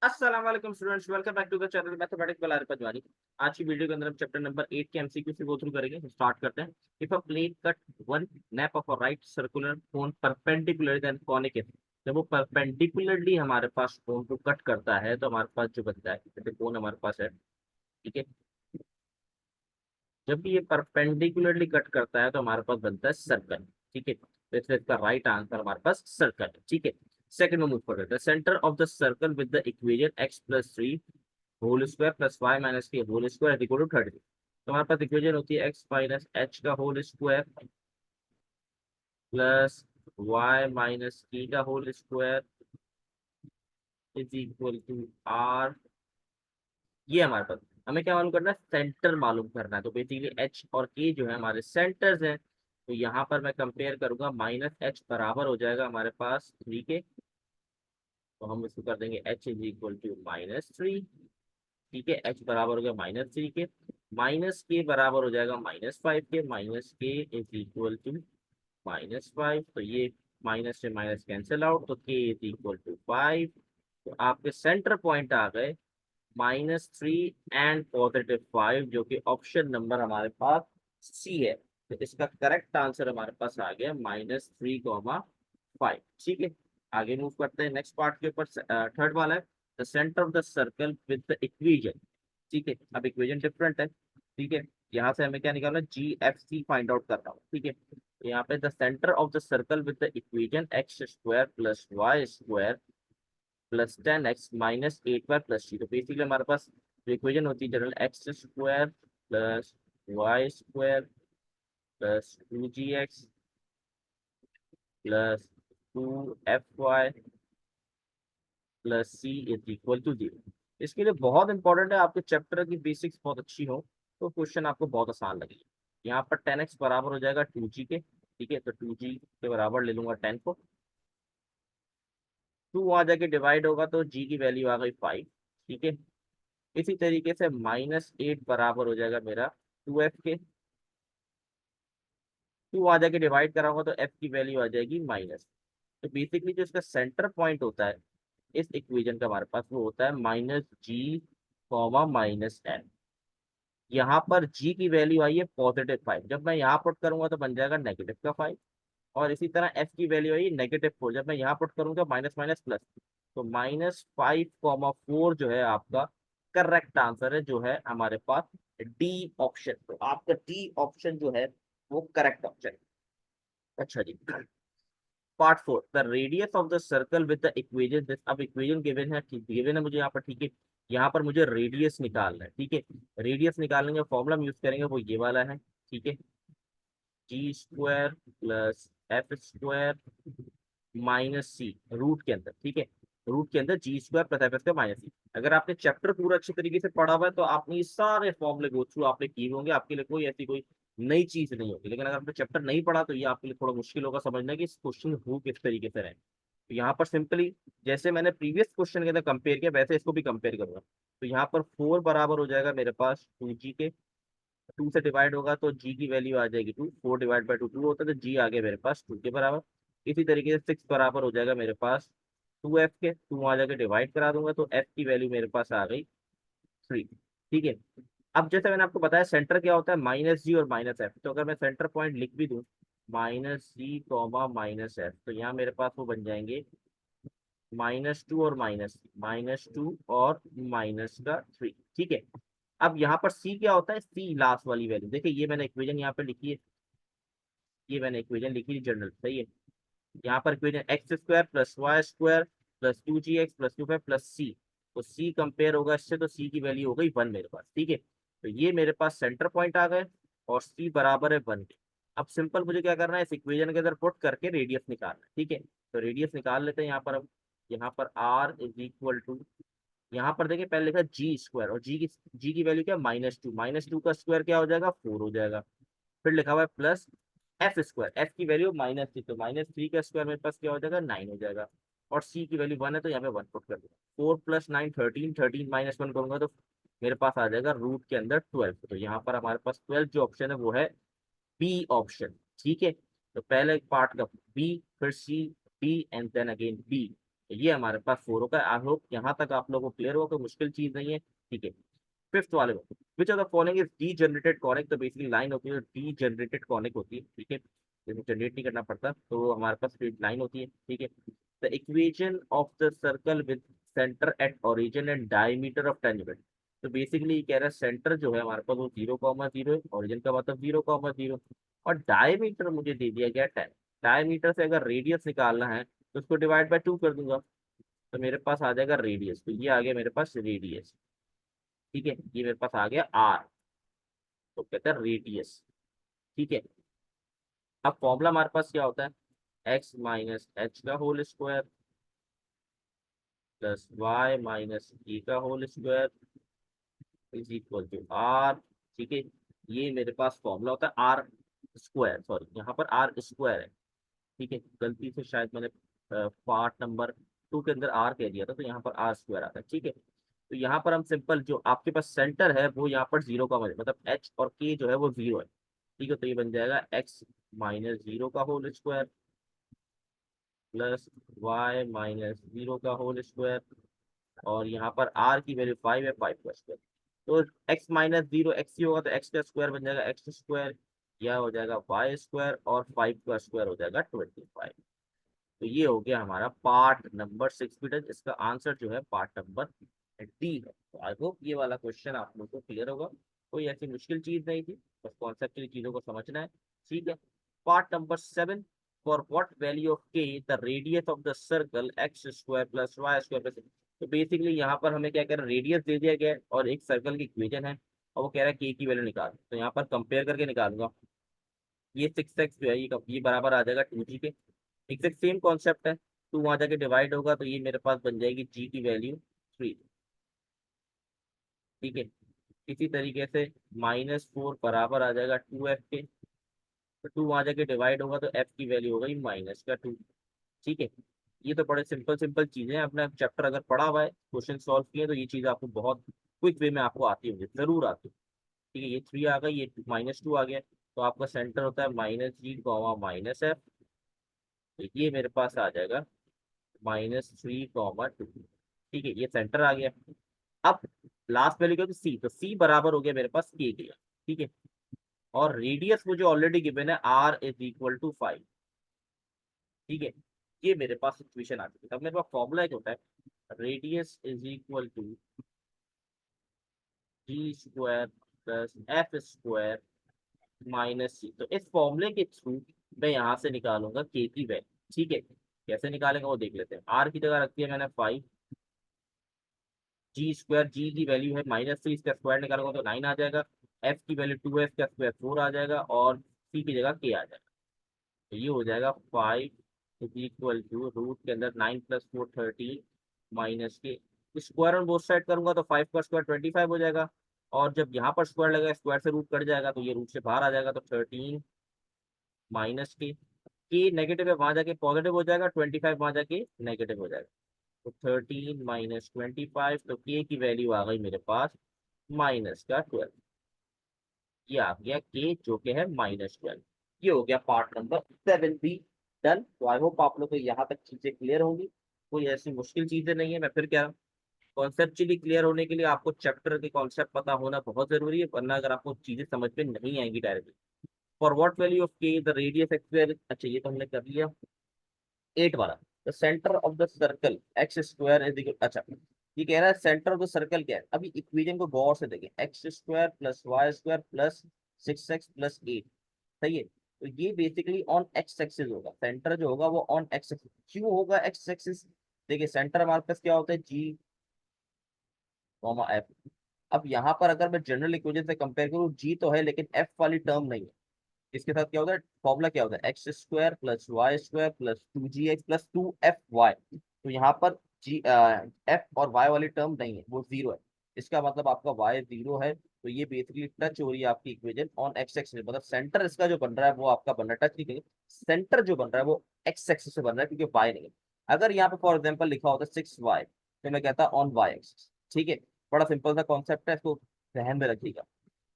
अस्सलाम वालेकुम students, welcome back to the channel mathematics by Arif Panjwani. आज की वीडियो के अंदर हम चैप्टर नंबर 8 के एमसीक्यू से गो थ्रू करेंगे। स्टार्ट करते हैं। If a plane cut one nappe of a right circular cone perpendicular then conic, जब वो परपेंडिकुलरली हमारे पास कोन को कट करता है तो हमारे पास जो बनता है, जैसे कोन हमारे पास है, ठीक है। जब भी ये परपेंडिकुलरली कट करता है तो हमारे पास बनता है सर्कल, ठीक है। तो इसलिए इसका राइट आंसर हमारे पास सर्कल है, ठीक है। सेकंड में मूव कर रहे हैं। Centre of the circle with the equation x plus three whole square plus y minus k whole square equal to 30। तो हमारे पास इक्वेशन होती है एक्स माइनस एच का whole square plus y minus k का whole square is equal to r. ये हमारे पास हमें क्या मालूम करना है, सेंटर मालूम करना है। तो बेसिकली एच और के जो है हमारे सेंटर्स हैं। तो यहाँ पर मैं कंपेयर करूंगा, माइनस एच बराबर हो जाएगा हमारे पास 3 के। तो हम इसको कर देंगे एच इज इक्वल टू -3, ठीक है। एच बराबर हो गया -3 के, माइनस के बराबर हो जाएगा -5 के, माइनस के इज इक्वल टू -5। तो ये माइनस से माइनस कैंसिल आउट, तो के इज इक्वल टू 5। तो आपके सेंटर पॉइंट आ गए -3 एंड +5, जो कि ऑप्शन नंबर हमारे पास सी है। तो इसका करेक्ट आंसर हमारे पास आ गया -3, 5, ठीक है। आगे मूव करते हैं नेक्स्ट पार्ट के ऊपर। थर्ड वाला है the centre of the circle with the equation, ठीक है। अब इक्वेशन डिफरेंट है, ठीक है। यहाँ से हमें क्या निकालना है, g f c find out करना हो, ठीक है। तो यहाँ पे the centre of the circle with the equation x square plus y square plus 10x minus 8y plus 3। तो बेसिकली हमारे पास जो इक्वेशन होती है general, x square plus y square plus 2gx plus 2fy plus c is equal to 0। इसके लिए बहुत important है आपके चैप्टर की बेसिक्स बहुत अच्छी हो तो क्वेश्चन आपको बहुत आसान लगेगा। यहाँ पर 10x बराबर हो जाएगा 2g के, ठीक है। तो 2g के बराबर ले लूंगा 10 को, 2 वहां जाके डिवाइड होगा तो g की वैल्यू आ गई 5, ठीक है। इसी तरीके से -8 बराबर हो जाएगा मेरा 2f के, 2 आ जाके डिवाइड कराऊंगा तो f की वैल्यू आ जाएगी माइनस। तो बेसिकली जो इसका सेंटर पॉइंट होता है इस इक्वेशन का हमारे पास, वो होता है -g, -n। यहाँ पर g की वैल्यू आई है +5, जब मैं यहाँ पुट करूंगा तो बन जाएगा -5। और इसी तरह f की वैल्यू आई है -4, जब मैं यहाँ पुट करूंगा माइनस माइनस प्लस। तो -5, 4 जो है आपका करेक्ट आंसर है, जो है हमारे पास डी ऑप्शन। तो आपका डी ऑप्शन जो है वो करेक्ट ऑप्शन है। अच्छा जी, part 4 the radius of the circle with the equation this. अब इक्वेशन गिवन है, ठीक गिवन है मुझे यहाँ पर, ठीक है। यहाँ पर मुझे रेडियस निकालना है, ठीक है। रेडियस निकालने का फॉर्मूला हम यूज करेंगे, वो ये वाला है, ठीक है। G square plus f square minus c root के अंदर, ठीक है। रूट के अंदर g square plus f square minus c. अगर आपने चैप्टर पूरा अच्छी तरीके से पढ़ा हुआ है तो आपने ये सारे फॉर्मूले गो थ्रू आपने किए होंगे, आपके लिए कोई ऐसी कोई नई चीज नहीं होगी। लेकिन अगर आपने चैप्टर नहीं पढ़ा तो ये आपके लिए थोड़ा मुश्किल होगा समझना कि इस क्वेश्चन हो किस तरीके से रहे। तो यहाँ पर सिंपली जैसे मैंने प्रीवियस क्वेश्चन के अंदर कंपेयर किया वैसे इसको भी कंपेयर करूंगा। तो यहाँ पर 4 बराबर हो जाएगा मेरे पास 2g के, 2 से डिवाइड होगा तो g की वैल्यू आ जाएगी 2, 4 डिवाइड बाई 2 2 होता है, तो g आ गया मेरे पास 2 के बराबर। इसी तरीके से 6 बराबर हो जाएगा मेरे पास 2f के, 2 आ जाकर डिवाइड करा दूंगा तो f की वैल्यू मेरे पास आ गई 3, ठीक है। अब जैसे मैंने आपको बताया सेंटर क्या होता है, -g और -f। तो अगर मैं सेंटर पॉइंट लिख भी दूं -g, -f, तो यहाँ मेरे पास वो बन जाएंगे -2 और -2 और -3, ठीक है। अब यहाँ पर c क्या होता है, c लास्ट वाली वैल्यू। देखिए ये मैंने इक्वेशन यहाँ पे लिखी है, ये मैंने इक्वेशन लिखी है जनरल, सही है। यहाँ पर equation x square plus y square plus 2gx plus 2 plus c. तो सी कंपेयर होगा इससे, तो सी की वैल्यू हो गई 1 मेरे पास, ठीक है। तो ये मेरे पास सेंटर पॉइंट आ गए और सी बराबर है 1 के। अब सिंपल मुझे क्या करना है, इस इक्वेशन के अंदर पुट करके रेडियस निकालना है, ठीक है। तो रेडियस निकाल लेते हैं यहाँ पर। अब यहाँ पर r इज इक्वल टू, यहाँ पर देखिए पहले लिखा जी स्क्वायर और जी की वैल्यू क्या, -2, -2 का स्क्वायर क्या हो जाएगा 4 हो जाएगा। फिर लिखा हुआ है प्लस एफ स्क्वायर, एफ की वैल्यू -3, तो -3 का स्क्वायर मेरे पास क्या हो जाएगा 9 हो जाएगा। और सी की वैल्यू 1 है तो यहाँ पे 1 पुट कर दूंगा। 4 + 9 13, 13 -1 करूंगा तो मेरे पास आ जाएगा रूट के अंदर 12। तो यहाँ पर हमारे पास 12 जो ऑप्शन है वो है बी ऑप्शन, ठीक है। तो पहले पार्ट का बी, फिर c, d and then again b. ये हमारे पास 4 होगा। आई होप यहाँ तक आप लोगों को क्लियर होगा, कोई मुश्किल चीज नहीं है। ठीक है, फिफ्थ वाले में, which of the following is D generated conic. तो बेसिकली लाइन होती है डी जनरेटेड कॉनिक होती है। ठीक है, जैसे जनरेट नहीं करना पड़ता, तो हमारे पास स्ट्रेट लाइन होती है। ठीक है, the equation of the circle with centre at origin and diameter of 10 unit. तो बेसिकली ये कह रहा है सेंटर जो है हमारे पास वो 0,0 है, ओरिजिन का मतलब 0,0, और डायमीटर मुझे दे दिया गया 10। डायमीटर से अगर रेडियस निकालना है तो उसको डिवाइड बाय 2 कर दूंगा, तो मेरे पास आ जाएगा रेडियस। तो ये आ गया मेरे पास रेडियस। ठीक है, ये मेरे पास आ गया आर, तो कहते हैं रेडियस। ठीक है, अब फॉर्मूला हमारे पास क्या होता है, एक्स माइनस एच का whole square plus y minus e का whole square is equal to r. ठीक है, ये मेरे पास फॉर्मूला होता है आर स्क्वायर, सॉरी यहाँ पर आर स्क्वायर है। ठीक है, गलती से शायद मैंने पार्ट नंबर 2 के अंदर आर कह दिया था, तो यहाँ पर आर स्क्वायर आता है। ठीक है, तो यहाँ पर हम सिंपल जो आपके पास सेंटर है वो यहाँ पर 0 का मतलब एच और के जो है वो 0 है। ठीक है, तो ये बन जाएगा एक्स माइनस 0 का whole square plus y minus 0 का होल स्क्वायर, और यहाँ पर आर की वैल्यू 5 है, 5 का स्क्वायर। तो एक्स माइनस 0 एक्स ही होगा, तो एक्स का स्क्वायर बन जाएगा एक्स स्क्वायर, यह हो जाएगा वाई स्क्वायर, और 5 का स्क्वायर हो जाएगा 25। तो ये हो गया हमारा पार्ट नंबर 6 बेटा। इसका आंसर जो है पार्ट नंबर डी है। तो आई होप ये वाला क्वेश्चन आप लोगों को क्लियर होगा, कोई ऐसी मुश्किल चीज नहीं थी, बस कॉन्सेप्चुअली चीजों को समझना है। ठीक है, part number 7, for what value of k the radius of the circle x square plus y square plus. तो बेसिकली यहाँ पर हमें क्या कह रहा है, रेडियस दे दिया गया है और एक सर्कल की इक्वेशन है, और वो कह रहा है के की वैल्यू निकाल। तो यहाँ पर कंपेयर करके निकालूंगा, ये 6x जो है ये बराबर आ जाएगा 2g के। एग्जैक्ट सेम कॉन्सेप्ट है, 2 वहां जाके डिवाइड होगा, तो ये मेरे पास बन जाएगी g की वैल्यू 3। ठीक है, इसी तरीके से -4 बराबर आ जाएगा 2f के, तो 2 वहां जाके डिवाइड होगा तो f की वैल्यू हो गई -2। ठीक है, ये तो बड़े सिंपल सिंपल चीजें हैं। अपना चैप्टर अगर पढ़ा हुआ है, क्वेश्चन सॉल्व किए, तो ये चीज आपको बहुत क्विक वे में आपको आती होगी, जरूर आती है। ठीक है, ये 3 आ गई, ये -2 आ गया, तो आपका सेंटर होता है -g, -f। तो ये मेरे पास आ जाएगा -3, 2। ठीक है, ये सेंटर आ गया। अब लास्ट वैल्यू क्या, सी, तो सी बराबर हो गया मेरे पास के के। ठीक है, और रेडियस मुझे ऑलरेडी गिवन है आर इज इक्वल टू 5। ठीक है, ये मेरे पास इक्वेशन आ चुकी है। अब मेरे पास फॉर्मूला एक होता है, radius is equal to g square plus f square minus c. तो इस फॉर्मूले के थ्रू मैं यहाँ से निकालूंगा के की वैल्यू। ठीक है, कैसे निकालेंगे वो देख लेते हैं। आर की जगह रख दिया मैंने 5, जी स्क्वायर, जी की वैल्यू है -3, इसका स्क्वायर निकालोगे तो 9 आ जाएगा, एफ की वैल्यू 2 एफ का स्क्वायर 4 आ जाएगा, और सी की जगह के आ जाएगा। तो ये हो जाएगा 5 इज इक्वल टू रूट के अंदर 9 प्लस 4 13 माइनस के, स्क्वायर ऑन बोथ साइड करूंगा तो 5 का स्क्वायर 25 हो जाएगा, और जब यहाँ पर स्क्वायर लगेगा स्क्वायर से रूट कट जाएगा, तो ये रूट से बाहर आ जाएगा, तो 13 माइनस के नेगेटिव है वहां जाके पॉजिटिव हो जाएगा, 25 वहां जाके नेगेटिव हो जाएगा, तो 13 -25। तो के की वैल्यू आ गई मेरे पास -12। ये आ गया के जो कि है -12। ये हो गया पार्ट नंबर 7 भी डन। तो आई होप आप लोग को यहाँ तक चीजें क्लियर होंगी, कोई ऐसी मुश्किल चीजें नहीं है। मैं फिर कह रहा हूँ, कॉन्सेप्चुअली क्लियर होने के लिए आपको चैप्टर के कॉन्सेप्ट पता होना बहुत जरूरी है, वरना अगर आपको चीजें समझ में नहीं आएंगी directly. For what value of k the radius x, अच्छा ये तो हमने कर लिया। 8 वाला, the centre of the circle x square is equal, अच्छा ये कह रहा है सेंटर ऑफ द सर्कल क्या है। अभी इक्वेशन को गौर से देखें, x square plus y square plus 6x plus 8, सही है। तो ये बेसिकली ऑन एक्स एक्सिस होगा, सेंटर जो होगा वो ऑन एक्स एक्सिस। क्यों होगा एक्स एक्सिस, देखिए सेंटर हमारे पास क्या होता है, जी एफ। अब यहाँ पर अगर मैं जनरल इक्वेशन से कंपेयर करूँ, जी तो है लेकिन एफ वाली टर्म नहीं है। इसके साथ क्या होता है, फॉर्मूला क्या होता है, x square plus y square plus 2gx plus 2fy। तो यहाँ पर जी एफ और वाई वाली टर्म नहीं है, वो 0 है। इसका मतलब आपका वाई 0 है, तो ये बेसिकली टच हो रही है आपकी इक्वेशन ऑन एक्स एक्सिस, मतलब सेंटर इसका जो बन रहा है वो आपका बन रहा है, टच नहीं करेंगे, सेंटर जो बन रहा है वो एक्स एक्सिस से बन रहा है, क्योंकि वाई नहीं है। अगर यहाँ पे फॉर एग्जाम्पल लिखा होता 6y, तो मैं कहता ऑन वाई एक्सिस। ठीक है, बड़ा सिंपल सा कॉन्सेप्ट है, इसको ध्यान में रखिएगा।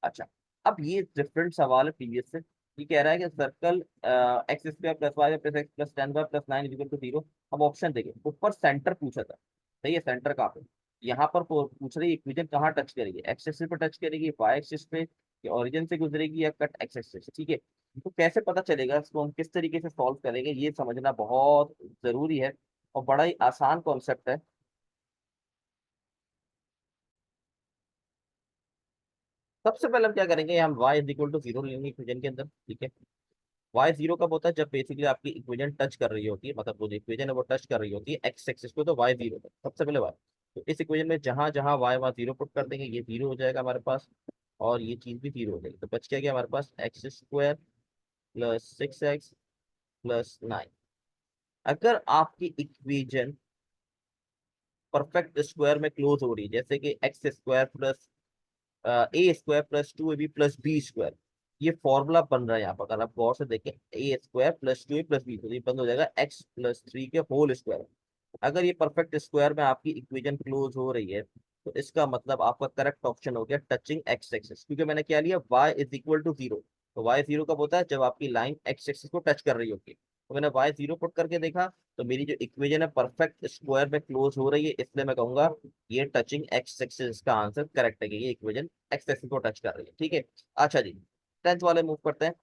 अच्छा, अब ये डिफरेंट सवाल है प्रीवियस से। ये कह रहा है कि circle x square plus y plus x plus 10y plus 9 equal to 0। अब ऑप्शन देखिए, ऊपर सेंटर पूछा था, सही है, सेंटर कहाँ पे, यहाँ पर पूछ रही है इक्वेशन कहाँ टच करेगी, एक्स एक्सिस पे टच करेगी, वाई एक्सिस पे, या ओरिजिन से गुजरेगी, या कट एक्स एक्सिस, ठीक है। तो कैसे पता चलेगा, इसको हम किस तरीके से सॉल्व करेंगे, ये समझना बहुत जरूरी है, और बड़ा ही आसान कॉन्सेप्ट है। सबसे पहले हम क्या करेंगे, हम y is equal to zero लेंगे इक्वेशन के अंदर, ठीक है। y जीरो कब होता है, जब बेसिकली आपकी इक्वेशन टच कर रही होती है, मतलब वो जो इक्वेशन है वो टच कर रही होती है एक्स एक्सिस को, तो y जीरो है सबसे पहले y। तो इस इक्वेशन में जहां जहां y वहाँ जीरो पुट कर देंगे, ये जीरो हो जाएगा हमारे पास, और ये चीज भी जीरो हो जाएगी, तो बच क्या गया हमारे पास, x square plus 6x plus 9। अगर आपकी इक्वेशन परफेक्ट स्क्वायर में क्लोज हो रही है, जैसे कि x square plus a square plus two a b plus b square, ये फॉर्मूला बन रहा है यहाँ पर, अगर आप गौर से देखें, ए स्क्वायर प्लस टू ए प्लस बी, तो ये बंद हो जाएगा एक्स प्लस थ्री के होल स्क्वायर। अगर ये परफेक्ट स्क्वायर में आपकी इक्वेशन क्लोज हो रही है, तो इसका मतलब आपका करेक्ट ऑप्शन हो गया टचिंग एक्स एक्सिस, क्योंकि मैंने क्या लिया, y is equal to zero. तो y जीरो कब होता है, जब आपकी लाइन एक्स एक्सिस को टच कर रही होगी। तो मैंने y जीरो पुट करके देखा, तो मेरी जो इक्वेशन है परफेक्ट स्क्वायर में क्लोज हो रही है, इसलिए मैं कहूंगा ये टचिंग एक्स एक्सिस का आंसर करेक्ट है, कि ये इक्वेशन एक्स एक्सिस को टच कर रही है, ठीक है। अच्छा जी, टेंथ वाले मूव करते हैं।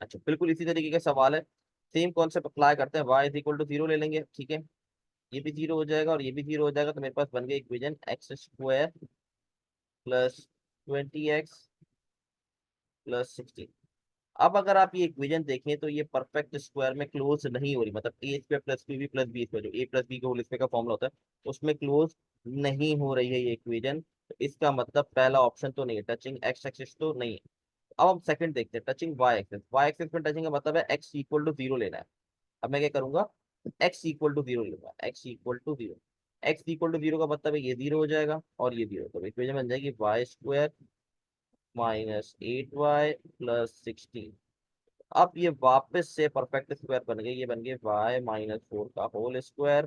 अच्छा, बिल्कुल इसी तरीके का सवाल है, सेम कॉन्सेप्ट अप्लाई करते हैं, y is equal to zero ले लेंगे, ठीक है। ये भी जीरो हो जाएगा और ये भी जीरो हो जाएगा, तो मेरे पास बन गई equation x square plus 20x plus 16। अब अगर आप ये इक्वेशन देखें, तो ये परफेक्ट स्क्वायर में क्लोज नहीं हो रही, मतलब a square plus b plus b square, जो ए प्लस बी का होल स्क्वायर का फॉर्मूला होता है, उसमें क्लोज नहीं हो रही है ये इक्वेशन। तो इसका मतलब पहला ऑप्शन तो नहीं है, टचिंग एक्स एक्सिस तो नहीं है। अब हम सेकंड देखते हैं, टचिंग वाई एक्सिस में टचिंग का मतलब है एक्स इक्वल टू जीरो लेना है। अब मैं क्या करूंगा, एक्स इक्वल टू जीरो लूंगा, x equal to zero. X equal to zero का मतलब है ये जीरो हो जाएगा और ये जीरो, तो इक्वेशन बन जाएगी Y square minus 8y plus 16। अब ये वापस से परफेक्ट स्क्वायर बन गई, ये बन गई y माइनस फोर का होल स्क्वायर।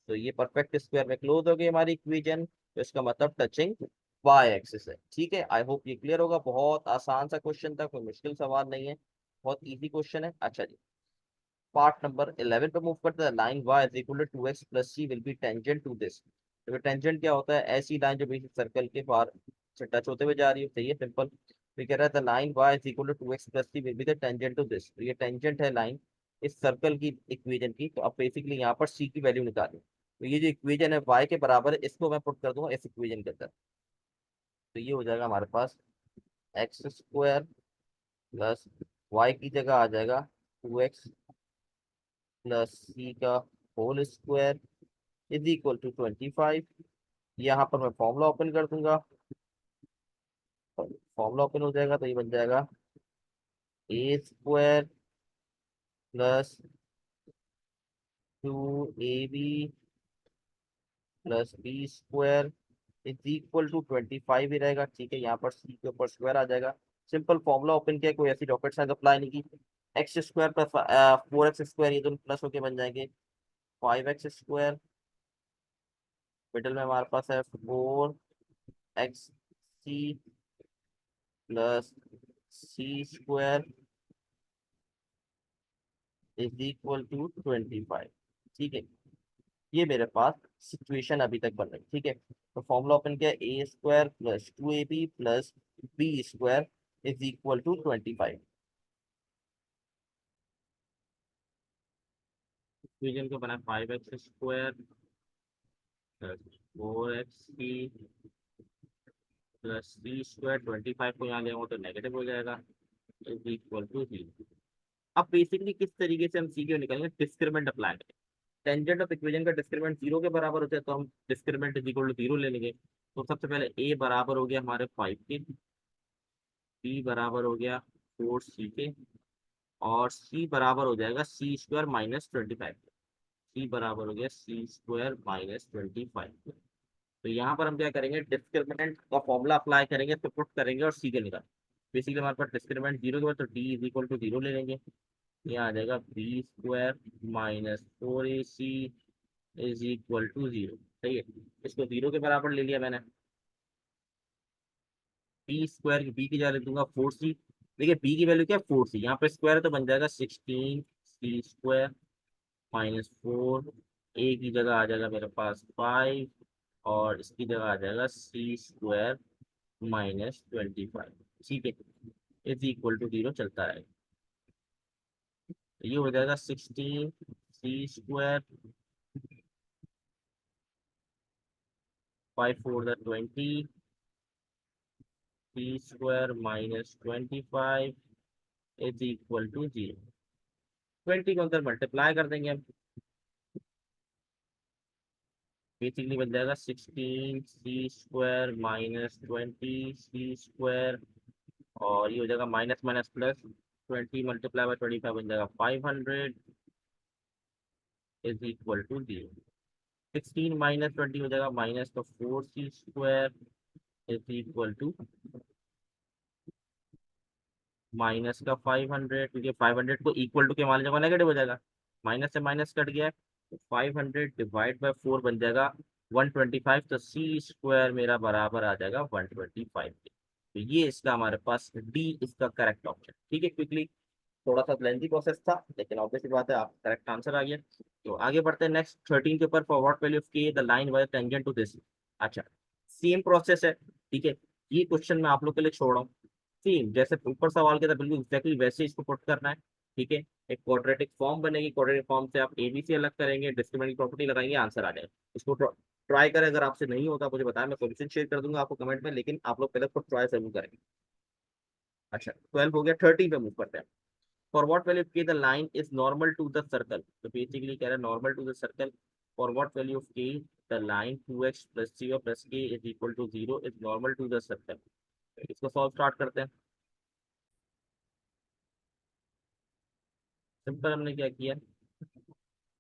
तो ये परफेक्ट स्क्वायर में क्लोज हो गई हमारी इक्वेशन, तो इसका मतलब टचिंग y एक्सिस है, ठीक है। आई होप ये क्लियर होगा, बहुत आसान सा क्वेश्चन था, कोई मुश्किल सवाल नहीं है, बहुत इजी क्वेश्चन है। अच्छा जी, पार्ट नंबर 11 पे मूव करते हैं। Line y is equal to 2x plus c will be tangent to this. तो टेंजेंट क्या होता है, ऐसी लाइन जो बेसिक सर्कल के पार से टच होते हुए जा रही है, सही है, सिंपल। तो कह रहा था line y is equal to 2x plus c will be the tangent to this, तो ये टेंजेंट है लाइन इस सर्कल की इक्वेशन की। तो अब बेसिकली यहाँ पर c की वैल्यू निकालें, तो ये जो इक्वेशन है y के बराबर है, इसको मैं पुट कर दूंगा इस इक्वेशन के अंदर। तो ये हो जाएगा हमारे पास एक्स स्क्वायर प्लस वाई की जगह आ जाएगा 2x प्लस सी का whole square is equal to 25। यहाँ पर मैं फॉर्मूला ओपन कर दूंगा, फॉर्मूला ओपन हो जाएगा, तो ये बन जाएगा a square plus 2ab plus b square is equal to 25 ही रहेगा, ठीक है। यहाँ पर सी के ऊपर स्क्वायर आ जाएगा, सिंपल फॉर्मूला ओपन किया, कोई ऐसी रॉकेट साइंस अप्लाई नहीं की। X square plus 4x square, ये दोनों प्लस होके बन जाएंगे 5x स्क्वायर। मिडिल में हमारे पास है 4x c plus c square is equal to 25, ठीक है। ये मेरे पास सिचुएशन अभी तक बन रही, ठीक है। तो फॉर्मूला ओपन किया, a square plus 2ab plus b square is equal to 25। Equation को बना 5x square plus 4x plus c square, 25 को यहाँ ले आऊँ तो नेगेटिव हो जाएगा, इज इक्वल टू 0। अब बेसिकली किस तरीके से हम सी के निकालेंगे, डिस्क्रिमिनेंट अप्लाई करेंगे। टेंजेंट ऑफ इक्वेशन का डिस्क्रिमिनेंट जीरो के बराबर होता है, तो हम discriminant is equal to zero ले लेंगे। तो सबसे पहले ए बराबर हो गया हमारे 5 के, बी बराबर हो गया 4c के, और सी बराबर हो जाएगा सी स्क्वायर माइनस 25। सी बराबर हो गया सी स्क्वायर माइनस 25। तो यहाँ पर हम क्या करेंगे, डिस्क्रिमिनेंट का फॉर्मूला अप्लाई करेंगे, तो पुट करेंगे और सी के निकाल। बेसिकली हमारे पास डिस्क्रिमिनेंट जीरो के बाद, तो d is equal to zero ले लेंगे। ये आ जाएगा b square minus 4ac is equal to zero, सही है। इसको जीरो के बराबर ले लिया मैंने। बी स्क्वायर की बी की जगह लिख दूंगा 4c। देखिए बी की वैल्यू क्या है, 4c, यहाँ पे स्क्वायर है तो बन जाएगा 16 सी स्क्वायर -4, ए की जगह आ जाएगा मेरे पास 5, और इसकी जगह आ जाएगा c² -25। ठीक है, इज इक्वल टू 0 चलता रहेगा। तो ये हो जाएगा 16 c², 5 4 20, c² -25 is equal to 0। 20 को अंदर मल्टीप्लाई कर देंगे हम, बेसिकली बन जाएगा 16 c² -20 और ये हो जाएगा माइनस माइनस प्लस, 20 × 25 बन जाएगा 500 इज इक्वल टू 0। 16 - 20 हो जाएगा माइनस, तो 4 c² is equal to minus का 500, क्योंकि 500 को इक्वल टू के मान लीजिएगा नेगेटिव हो जाएगा, माइनस से माइनस कट गया है, तो 500 ÷ 4 बन जाएगा 125, तो c² मेरा बराबर आ जाएगा 125 के। तो ये इसका हमारे पास डी इसका करेक्ट ऑप्शन। ठीक है, क्विकली थोड़ा सा लेंथी प्रोसेस था, लेकिन ऑब्वियसली बात है आप करेक्ट आंसर आ गया। तो आगे बढ़ते हैं नेक्स्ट 13 के ऊपर। For what value of k the line was tangent to this. अच्छा, सेम प्रोसेस है। ठीक है, ये क्वेश्चन मैं आप लोग के लिए छोड़ रहा हूँ, सेम जैसे ऊपर सवाल के था बिल्कुल एग्जैक्टली वैसे इसको पुट करना है। ठीक है, एक क्वाड्रेटिक फॉर्म बनेगी, क्वाड्रेटिक फॉर्म से आप एबीसी अलग करेंगे, डिस्क्रिमिनेंट प्रॉपर्टी लगाएंगे, आंसर आ जाएगा। इसको ट्राई करें, अगर आपसे नहीं होता मुझे बताएं, मैं सॉल्यूशन शेयर कर दूंगा आपको कमेंट में, लेकिन आप लोग पहले खुद ट्राई जरूर करेंगे। अच्छा, 12 हो गया, 13 पे मूव करते हैं। For what value k the line is normal to the circle, तो बेसिकली कह रहा है normal to the circle। For what value of k the line 2x plus 3 plus k is equal to 0 is normal to the circle। इसको solve start करते हैं। Simple हमने क्या किया,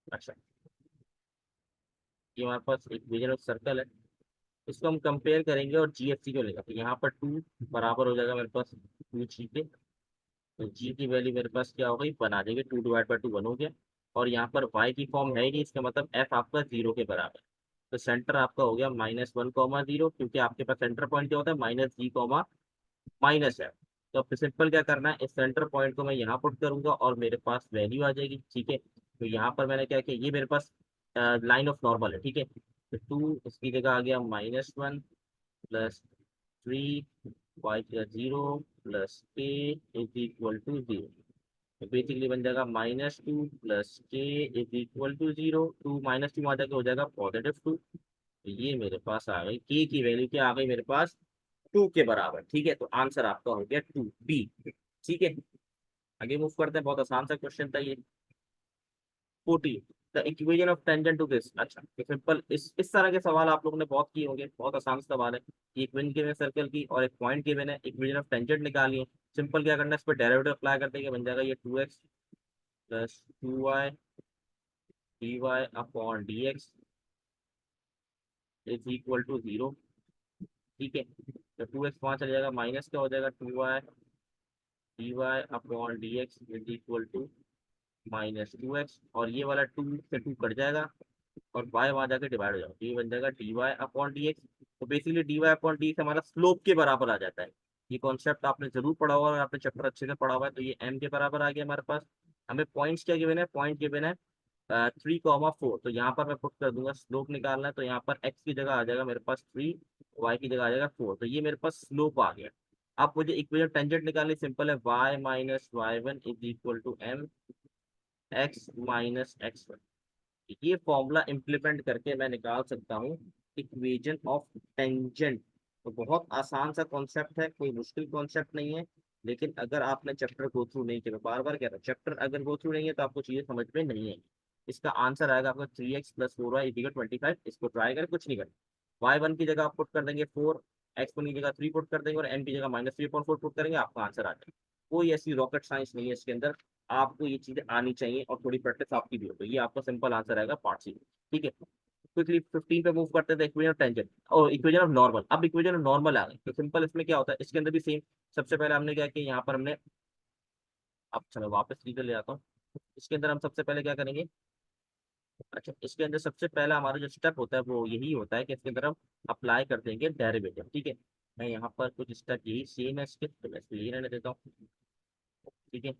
अच्छा, ये हमारे पास एक रीजन ऑफ सर्कल है, इसको हम कंपेयर करेंगे और जीएफसी को लेगा, तो यहाँ पर 2 बराबर हो जाएगा मेरे पास 2g के। तो जी की वैल्यू मेरे पास क्या हो गई, बना देंगे 2 ÷ 2 1 हो गया। और यहाँ पर y की फॉर्म है ही नहीं, इसका मतलब f आपका 0 के बराबर। तो सेंटर आपका हो गया -1, 0, क्योंकि आपके पास सेंटर पॉइंट क्या होता है, -g, -है। तो अब सिंपल क्या करना है, इस सेंटर पॉइंट को मैं यहाँ पुट करूंगा और मेरे पास वैल्यू आ जाएगी। ठीक है, तो यहाँ पर मैंने क्या किया, ये मेरे पास लाइन ऑफ नॉर्मल है। ठीक है, तो 2 इसकी जगह आ गया -1 +3 y0 k is equal to 0। तो बेसिकली बन जाएगा -2 k इज इक्वल टू 0। 2 -2 आ जाके हो जाएगा +2। तो ये मेरे पास आ गई k की वैल्यू, क्या आ गई मेरे पास 2 के बराबर। ठीक है, तो आंसर आपका हो गया 2 बी। ठीक है, आगे मूव करते हैं, बहुत आसान सा क्वेश्चन था ये। 14 the equation of tangent to this. अच्छा, तो सिंपल इस तरह के सवाल आप लोगों ने बहुत किए होंगे, बहुत आसान सवाल है। इक्वेशन गिवन है सर्कल की और एक पॉइंट गिवन है, इक्वेशन ऑफ टेंजेंट निकालिए है। सिंपल क्या करना है, इस पर डेरिवेटिव अप्लाई कर देंगे, बन जाएगा ये 2x + 2y dy/dx is equal to 0। ठीक है, तो 2x वहाँ चले जाएगा, माइनस क्या हो जाएगा 2y dy/dx is equal to -2x, और ये वाला 2 से 2 कट जाएगा और y वहाँ जाके डिवाइड हो जाएगा, तो ये बन जाएगा dy/dx। तो बेसिकली dy/dx हमारा स्लोप के बराबर आ जाता है। ये कॉन्सेप्ट आपने जरूर पढ़ा हुआ है, आपने चैप्टर अच्छे से पढ़ा हुआ है। तो ये m के बराबर आ गया हमारे पास। हमें पॉइंट्स क्या गिवन है, पॉइंट गिवन है 3,4। तो यहाँ पर मैं पुट कर दूंगा, स्लोप निकालना है, तो यहाँ पर x की जगह आ जाएगा मेरे पास 3, y की जगह आ जाएगा 4। तो ये मेरे पास स्लोप आ गया। अब मुझे इक्वेशन टेंजेंट निकालनी, सिंपल है, y - y1 is equal to m x - x1। ये फॉर्मूला इम्प्लीमेंट करके मैं निकाल सकता हूँ इक्वेशन ऑफ टेंजेंट। तो बहुत आसान सा कॉन्सेप्ट है, कोई मुश्किल कॉन्सेप्ट नहीं है। लेकिन अगर आपने चैप्टर गो थ्रू नहीं किया, बार बार कह रहा हूँ, चैप्टर अगर गो थ्रू नहीं है तो आपको चीजें समझ में नहीं है। इसका आंसर आएगा आपका 3x + 4y = 25। इसको ट्राई करें, कुछ नहीं करें। y1 की जगह आप पुट कर देंगे 4, x1 की जगह 3 पुट कर देंगे और m की जगह -3/4 पुट करेंगे, आपका आंसर आ जाएगा। कोई ऐसी रॉकेट साइंस नहीं है इसके अंदर। आपको ये चीजें आनी चाहिए और थोड़ी प्रैक्टिस आपकी भी हो, तो ये आपका सिंपल आंसर आएगा पार्ट सी। ठीक है, क्विकली 15 पे मूव करते थे, इक्वेशन ऑफ टेंजेंट और इक्वेशन ऑफ नॉर्मल। अब इक्वेशन ऑफ नॉर्मल आ गई, तो सिंपल इसमें क्या होता है, इसके अंदर भी सेम। सबसे पहले हमने क्या किया, यहाँ पर हमने, अब चलो वापस सीधे ले आता हूँ। इसके अंदर हम सबसे पहले क्या करेंगे, अच्छा, इसके अंदर सबसे पहला हमारा जो स्टेप होता है वो यही होता है कि इसके अंदर हम अप्लाई कर देंगे डेरिवेटिव। ठीक है, मैं यहाँ पर कुछ स्टेप यही सेम है इसके, तो मैं इसको यही रहने देता हूँ। ठीक है,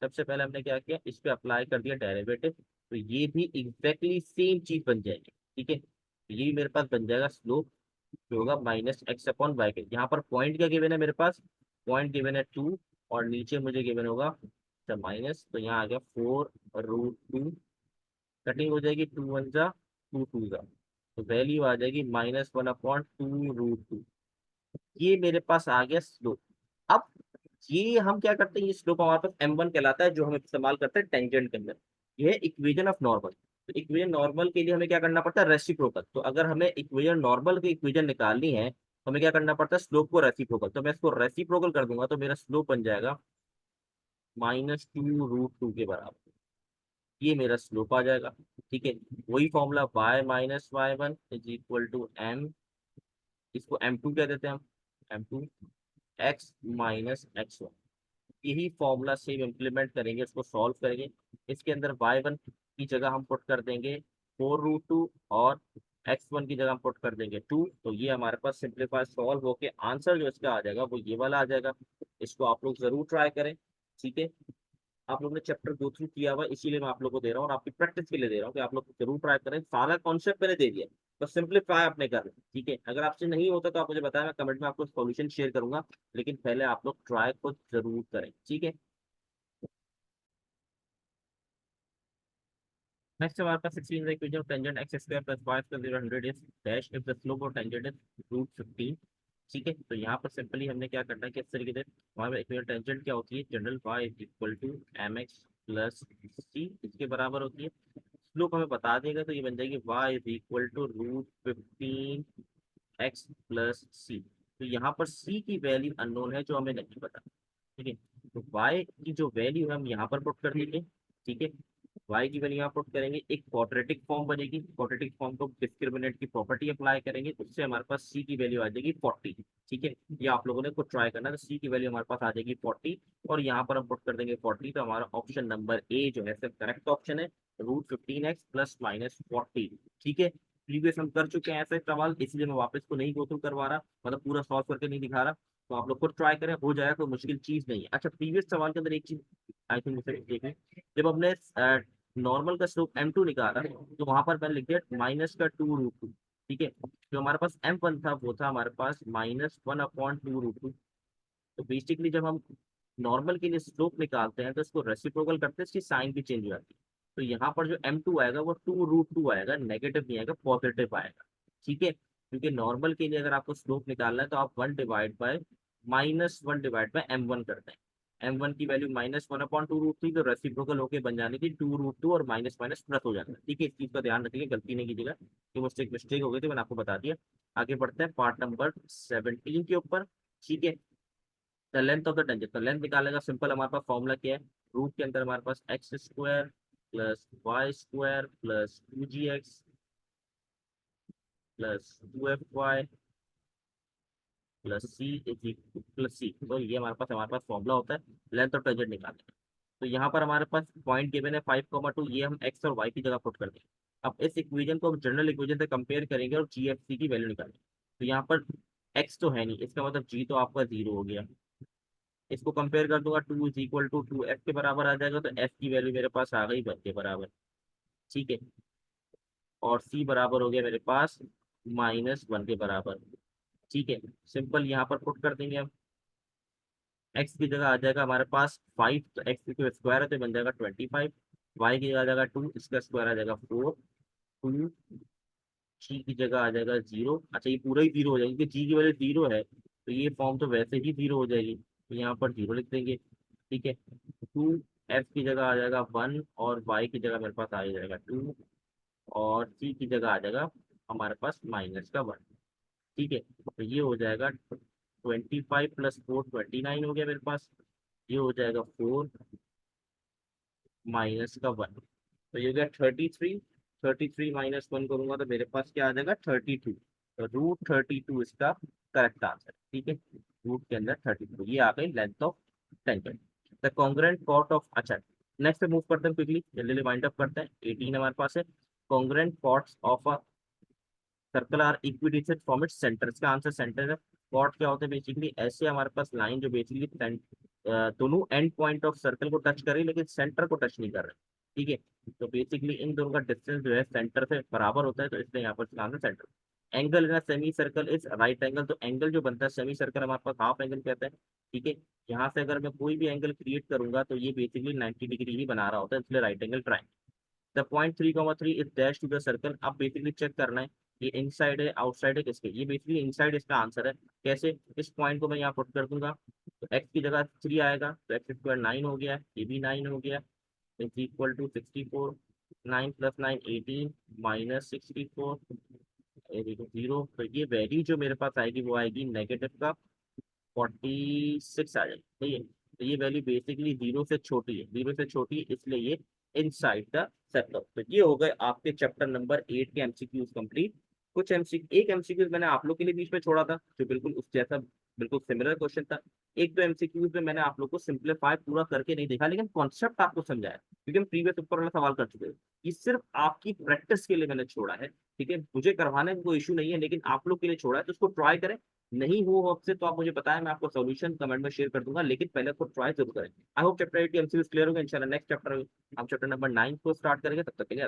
सबसे पहले हमने क्या किया, इस पे अप्लाई कर दिया डेरिवेटिव। तो ये भी एग्जैक्टली सेम चीज बन जाएगी। ठीक है, तो ये भी मेरे पास बन जाएगा स्लोप जो होगा माइनस एक्स अपॉन वाई के। यहाँ पर पॉइंट क्या गिवन है मेरे पास, पॉइंट गिवन है 2, और नीचे मुझे गिवन होगा अच्छा माइनस, तो यहाँ आ गया 4√2, कटिंग हो जाएगी 2 1 जा 2 2 जा, तो वैल्यू आ जाएगी -1/2√2। ये मेरे पास आ गया स्लोप। अब ये हम क्या करते हैं, ये स्लोप हमारे पास m1 कहलाता है, जो हम इस्तेमाल करते हैं टेंजेंट के अंदर। ये है इक्वेशन ऑफ नॉर्मल। तो इक्वेशन नॉर्मल के लिए हमें क्या करना पड़ता है, रेसिप्रोकल। तो अगर हमें इक्वेशन नॉर्मल की इक्वेशन निकालनी है तो हमें क्या करना पड़ता है, स्लोप को रेसिप्रोकल। तो मैं इसको रेसिप्रोकल कर दूंगा तो मेरा स्लोप बन जाएगा -2√2 के बराबर। ये मेरा स्लोप आ जाएगा। ठीक है, वही फॉर्मूला y-y1 = m, इसको m2 कह देते हैं हम, m2 x-x1। यही फॉर्मूला सेम इम्प्लीमेंट करेंगे, इसको सॉल्व करेंगे। इसके अंदर y1 की जगह हम पुट कर देंगे 4√2, और x1 की जगह हम पुट कर देंगे 2। तो ये हमारे पास सिंप्लीफाई सॉल्व होके आंसर जो इसका आ जाएगा वो ये वाला आ जाएगा। इसको आप लोग जरूर ट्राई करें। ठीक है, आप लोग ने चैप्टर गो थ्रू किया हुआ है, इसीलिए मैं आप लोग को दे रहा हूँ और आपकी प्रैक्टिस के लिए दे रहा हूँ कि आप लोग जरूर ट्राई करें। सारा कॉन्सेप्ट मैंने दे दिया, तो सिंप्लीफाई आपने कर लिया। ठीक है, अगर आपसे नहीं होता तो आप मुझे बताएं, मैं कमेंट में आपको सॉल्यूशन शेयर करूंगा, लेकिन पहले आप लोग ट्राई को जरूर करें। ठीक है, नेक्स्ट हमारे पास 16 equation of tangent x square plus y square 0 100 is dash if the slope of tangent is √15। ठीक है, तो यहाँ पर सिंपली हमने क्या करना है कि इस तरीके से हमारे इक्वेशन टेंजेंट क्या होती है, general y equal to m x plus c, इसके बराबर होती है। स्लोप हमें बता देगा तो ये बन जाएगी y is equal to √15 x plus c. तो यहाँ पर सी की वैल्यू अननोन है जो हमें नहीं पता। ठीक है, तो y की जो वैल्यू है हम यहाँ पर पुट कर देंगे। ठीक है, y की वैल्यू यहाँ पुट करेंगे, एक क्वाड्रेटिक फॉर्म बनेगी, क्वाड्रेटिक फॉर्म को डिस्क्रिमिनेंट की प्रॉपर्टी अप्लाई करेंगे, उससे हमारे पास c की वैल्यू आ जाएगी 40। ठीक है, ये आप लोगों ने कुछ ट्राई करना है, तो c की वैल्यू हमारे पास आ जाएगी 40, और यहाँ पर हम पुट कर देंगे 40। तो हमारा ऑप्शन नंबर ए जो है करेक्ट ऑप्शन है, √15 x प्लस माइनस 40। ठीक है, प्रीवियस हम कर चुके हैं ऐसे सवाल, इसलिए मैं वापस को नहीं गो थ्रू करवा रहा, मतलब पूरा सॉल्व करके नहीं दिखा रहा। तो आप लोग खुद ट्राई करें, हो जाएगा, कोई मुश्किल चीज नहीं है। अच्छा, प्रीवियस सवाल के अंदर एक चीज आई थिंक मुझे देखें, जब हमने नॉर्मल का स्लोप m2 निकाला तो वहां पर मैंने लिख दिया -2√2। ठीक है, जो हमारे पास m1 था वो था हमारे पास -1/2√2। तो बेसिकली जब हम नॉर्मल के लिए स्लोप निकालते हैं तो इसको रेसिप्रोकल करते हैं, इसकी साइन भी चेंज हो जाती है। तो यहाँ पर जो m2 आएगा वो 2√2 आएगा, नेगेटिव नहीं आएगा, पॉजिटिव आएगा। ठीक है, क्योंकि नॉर्मल के लिए अगर आपको स्लोप निकालना है तो आप -1/(-1) करते हैं। m1 की वैल्यू -1/2√3, तो रेसिप्रोकल होके बन जानी थी 2√2, और माइनस माइनस प्लस हो जाता है। ठीक है, इस चीज का ध्यान रखिएगा, गलती नहीं कीजिएगा, कि मुझसे एक मिस्टेक हो गई थी, मैंने आपको बता दिया। आगे बढ़ते हैं पार्ट नंबर 17 के ऊपर। ठीक है, the length of the tangent, तो लेंथ निकालने का सिंपल हमारे पास फॉर्मूला क्या है, रूट के अंदर हमारे पास x square plus y square plus 2gx plus 2fy plus c is plus c. तो ये हमारे पास फॉर्मूला होता है लेंथ ऑफ टेंजेंट निकालने का। तो यहाँ पर हमारे पास पॉइंट गिवन है 5,2, ये हम एक्स और वाई की जगह पुट कर देंगे। अब इस इक्वेशन को हम जनरल इक्वेशन से कंपेयर करेंगे और जी एफ सी की वैल्यू निकालेंगे। तो यहाँ पर एक्स तो है नहीं, इसका मतलब जी तो आपका 0 हो गया। इसको कंपेयर कर दूंगा, 2 = 2f के बराबर आ जाएगा, तो f की वैल्यू मेरे पास आ गई 1 के बराबर। ठीक है, और c बराबर हो गया मेरे पास -1 के बराबर। ठीक है, सिंपल यहाँ पर पुट कर देंगे हम, x की जगह आ जाएगा हमारे पास 5, तो x की स्क्वायर है तो बन जाएगा 25, y की जगह आ जाएगा 2, इसका स्क्वायर आ जाएगा 4, 2, g की जगह आ जाएगा 0। अच्छा, ये पूरा ही 0 हो जाएगा क्योंकि g की वैल्यू 0 है, तो ये फॉर्म तो वैसे ही 0 हो जाएगी, तो यहाँ पर 0 लिख देंगे। ठीक है, 2f की जगह आ जाएगा 1, और y की जगह मेरे पास आ जाएगा 2, और c की जगह आ जाएगा हमारे पास -1। ठीक है, तो ये हो जाएगा 25 + 4 29 हो गया मेरे पास। ये हो जाएगा 4 -1, तो ये हो गया 33। 33 -1 करूंगा तो मेरे पास क्या आ जाएगा 32। तो √32 इसका करेक्ट आंसर। ठीक है, रूट के अंदर 32, ये आ गई length of tangent. The congruent कॉट ऑफ, अच्छा नेक्स्ट पे मूव करते हैं क्विकली, जल्दी वाइंड अप करते हैं। 18 हमारे पास है, congruent chords of a circle are equidistant from its centre. इसका आंसर सेंटर है। कॉट क्या होते हैं, बेसिकली ऐसे हमारे पास लाइन जो बेसिकली दोनों एंड पॉइंट ऑफ सर्कल को टच कर रही है लेकिन सेंटर को टच नहीं कर रहे। ठीक है। तो बेसिकली इन दोनों का डिस्टेंस जो है सेंटर से बराबर होता है, तो इसलिए यहाँ पर इसका answer centre. Angle in semi circle is right angle, तो एंगल जो बनता है सेमी सर्कल हमारे पास हाफ एंगल कहते हैं। ठीक है। यहाँ से अगर मैं कोई भी एंगल क्रिएट करूंगा तो ये बेसिकली 90 डिग्री ही बना रहा होता है, इसलिए right angle triangle. The point 3,3 is dash to the circle. अब बेसिकली चेक करना है ये इनसाइड है आउटसाइड है किसके, ये बेसिकली इनसाइड इसका आंसर है। कैसे, इस पॉइंट को मैं यहाँ पुट कर दूंगा, तो एक्स की जगह 3 आएगा, तो एक्स स्क्वायर 9 हो गया, ये भी 9 हो गया, is equal to 64। 9 plus 9 18 minus 64, ये देखो 0। तो ये वैल्यू जो मेरे पास आएगी वो आएगी नेगेटिव का 46 आ जाएगी। ठीक है। तो ये वैल्यू बेसिकली 0 से छोटी है, 0 से छोटी है, इसलिए ये इनसाइड द सर्कल। तो ये हो गए आपके चैप्टर नंबर 8 के एमसीक्यूज कंप्लीट। कुछ एमसीक्यू, एक एमसीक्यूज मैंने आप लोग के लिए बीच में छोड़ा था जो बिल्कुल उस जैसा बिल्कुल सिमिलर क्वेश्चन था। एक दो एमसीक्यूज में मैंने आप लोग को सिंप्लीफाई पूरा करके नहीं देखा, लेकिन कॉन्सेप्ट आपको समझाया, क्योंकि हम प्रीवियस ऊपर वाला सवाल कर चुके हैं। ये सिर्फ आपकी प्रैक्टिस के लिए मैंने छोड़ा है। ठीक है, मुझे करवाने में कोई इशू नहीं है, लेकिन आप लोग के लिए छोड़ा है, तो उसको ट्राई करें। नहीं हो आपसे तो आप मुझे बताएं, मैं आपको सॉल्यूशन कमेंट में शेयर कर दूंगा, लेकिन पहले आपको ट्राई जरूर करें। आई होप चैप्टर 8 की एमसीक्यूज क्लियर होगा। इंशाल्लाह नेक्स्ट चैप्टर हम चैप्टर नंबर 9 को स्टार्ट करेंगे, तब तक के लिए